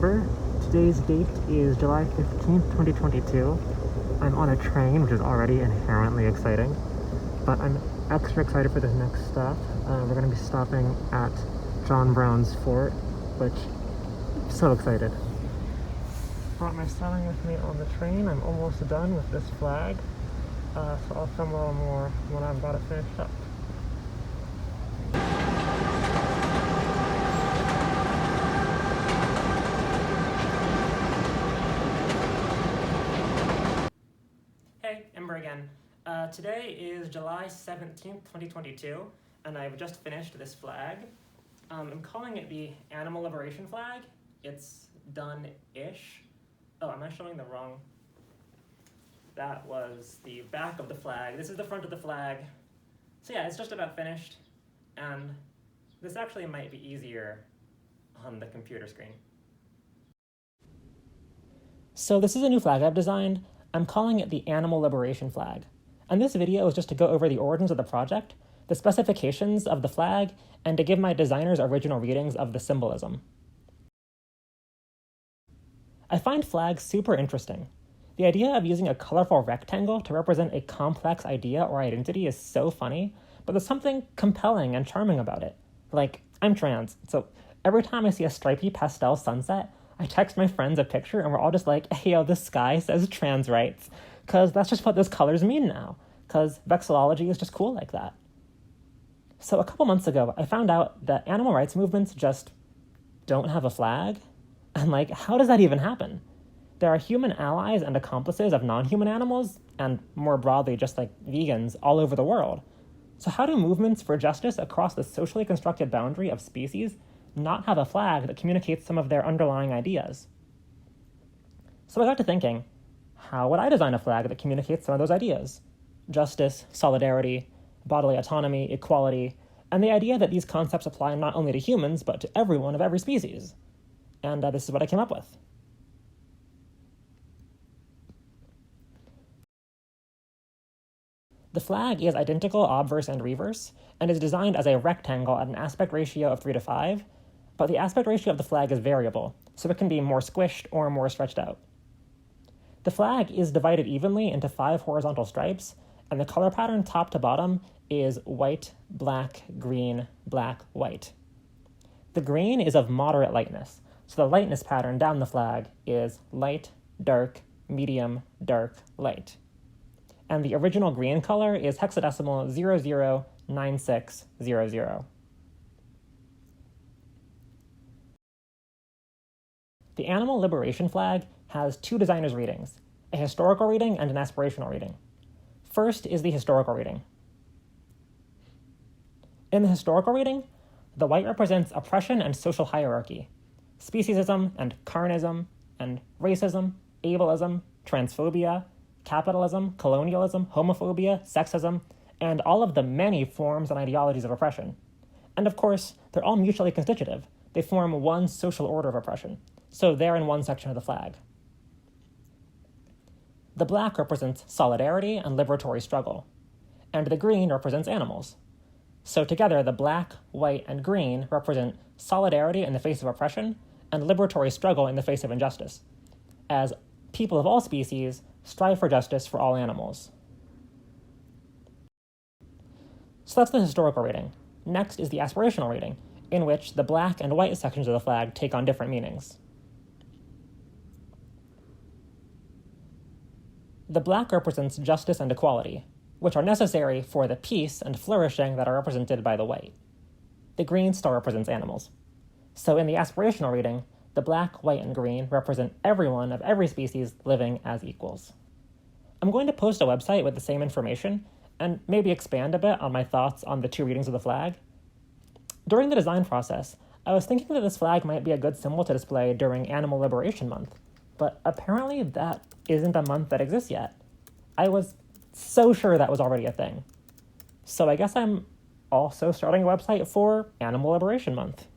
Ember. Today's date is July 15th, 2022. I'm on a train, which is already inherently exciting, but I'm extra excited for this next stop. We're going to be stopping at John Brown's fort, which I'm so excited. Brought my son with me on the train. I'm almost done with this flag, so I'll film a little more when I've got it finished up. Hey, Ember again. Today is July 17th, 2022, and I've just finished this flag. I'm calling it the Animal Liberation Flag. It's done-ish. Oh, am I showing the wrong? That was the back of the flag. This is the front of the flag. So yeah, it's just about finished, and this actually might be easier on the computer screen. So this is a new flag I've designed. I'm calling it the Animal Liberation Flag. And this video is just to go over the origins of the project, the specifications of the flag, and to give my designer's original readings of the symbolism. I find flags super interesting. The idea of using a colorful rectangle to represent a complex idea or identity is so funny, but there's something compelling and charming about it. Like, I'm trans, so every time I see a stripey pastel sunset, I text my friends a picture and we're all just like, Ayo the Sky says trans rights, because that's just what those colors mean now, because Vexillology is just cool like that. So a couple months ago, I found out that animal rights movements just don't have a flag. And like, how does that even happen? There are human allies and accomplices of non-human animals, and more broadly, just like vegans all over the world. So how do movements for justice across the socially constructed boundary of species not have a flag that communicates some of their underlying ideas? So I got to thinking, how would I design a flag that communicates some of those ideas? Justice, solidarity, bodily autonomy, equality, and the idea that these concepts apply not only to humans, but to everyone of every species. And this is what I came up with. The flag is identical obverse and reverse, and is designed as a rectangle at an aspect ratio of 3:5, but the aspect ratio of the flag is variable, so it can be more squished or more stretched out. The flag is divided evenly into 5 horizontal stripes, and the color pattern top to bottom is white, black, green, black, white. The green is of moderate lightness, so the lightness pattern down the flag is light, dark, medium, dark, light. And the original green color is hexadecimal 009600. The Animal Liberation Flag has 2 designers' readings, a historical reading and an aspirational reading. First is the historical reading. In the historical reading, the white represents oppression and social hierarchy, speciesism and carnism and racism, ableism, transphobia, capitalism, colonialism, homophobia, sexism, and all of the many forms and ideologies of oppression. And of course, they're all mutually constitutive. They form one social order of oppression, so they're in one section of the flag. The black represents solidarity and liberatory struggle, and the green represents animals. So together, the black, white, and green represent solidarity in the face of oppression and liberatory struggle in the face of injustice, as people of all species strive for justice for all animals. So that's the historical reading. Next is the aspirational reading, in which the black and white sections of the flag take on different meanings. The black represents justice and equality, which are necessary for the peace and flourishing that are represented by the white. The green still represents animals. So in the aspirational reading, the black, white, and green represent everyone of every species living as equals. I'm going to post a website with the same information and maybe expand a bit on my thoughts on the 2 readings of the flag. During the design process, I was thinking that this flag might be a good symbol to display during Animal Liberation Month, but apparently that isn't a month that exists yet. I was so sure that was already a thing. So I guess I'm also starting a website for Animal Liberation Month.